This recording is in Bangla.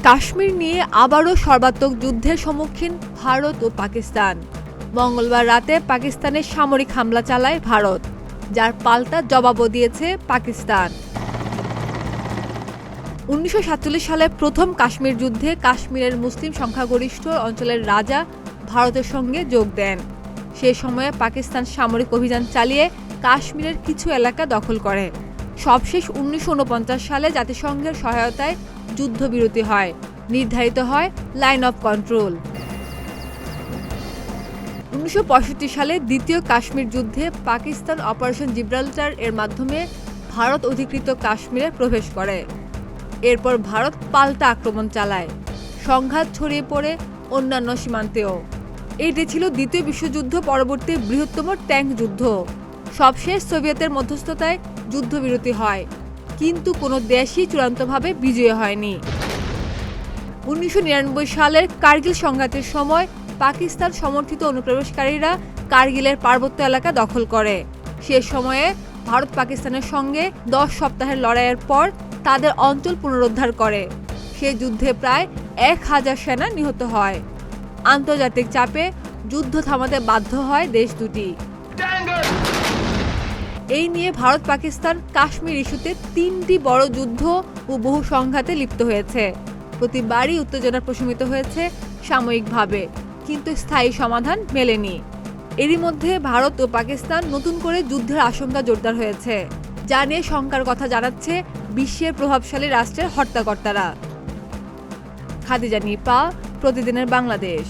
কাশ্মীর নিয়ে আবারও সর্বাত্মক যুদ্ধের সম্মুখীন ভারত ও পাকিস্তান। মঙ্গলবার রাতে পাকিস্তানে সামরিক হামলা চালায় ভারত, যার পাল্টা জবাবও দিয়েছে পাকিস্তান। 1947 সালে প্রথম কাশ্মীর যুদ্ধে কাশ্মীরের মুসলিম সংখ্যাগরিষ্ঠ অঞ্চলের রাজা ভারতের সঙ্গে যোগ দেন। সে সময়ে পাকিস্তান সামরিক অভিযান চালিয়ে কাশ্মীরের কিছু এলাকা দখল করে। সবশেষ 1949 সালে জাতিসংঘের সহায়তায় যুদ্ধবিরতি হয়, নির্ধারিত হয় লাইন অফ কন্ট্রোল। 1965 সালে দ্বিতীয় কাশ্মীর যুদ্ধে পাকিস্তান অপারেশন জিব্রাল্টার এর মাধ্যমে ভারত অধিকৃত কাশ্মীরে প্রবেশ করে। এরপর ভারত পাল্টা আক্রমণ চালায়, সংঘাত ছড়িয়ে পড়ে অন্যান্য সীমান্তেও। এটি ছিল দ্বিতীয় বিশ্বযুদ্ধ পরবর্তী বৃহত্তম ট্যাঙ্ক যুদ্ধ। সবশেষ সোভিয়েতের মধ্যস্থতায় যুদ্ধবিরতি হয়, কিন্তু কোনো দেশই চূড়ান্তভাবে বিজয়ী হয়নি। 1999 সালের কার্গিল সংঘাতের সময় পাকিস্তান সমর্থিত অনুপ্রবেশকারীরা কার্গিলের পার্বত্য এলাকা দখল করে। সে সময়ে ভারত পাকিস্তানের সঙ্গে 10 সপ্তাহের লড়াইয়ের পর তাদের অঞ্চল পুনরুদ্ধার করে। সে যুদ্ধে প্রায় 1000 সেনা নিহত হয়। আন্তর্জাতিক চাপে যুদ্ধ থামাতে বাধ্য হয় দেশ দুটি। এই নিয়ে ভারত পাকিস্তান কাশ্মীর ইস্যুতে 3টি বড় যুদ্ধ ও বহু সংঘাতে লিপ্ত হয়েছে। প্রতিবারই উত্তেজনা প্রশমিত হয়েছে সাময়িকভাবে, কিন্তু স্থায়ী সমাধান মেলেনি। এরই মধ্যে ভারত ও পাকিস্তান নতুন করে যুদ্ধের আশঙ্কা জোরদার হয়েছে, যা নিয়ে শঙ্কার কথা জানাচ্ছে বিশ্বের প্রভাবশালী রাষ্ট্রের হর্তাকর্তারা। খাদিজা নিপা, প্রতিদিনের বাংলাদেশ।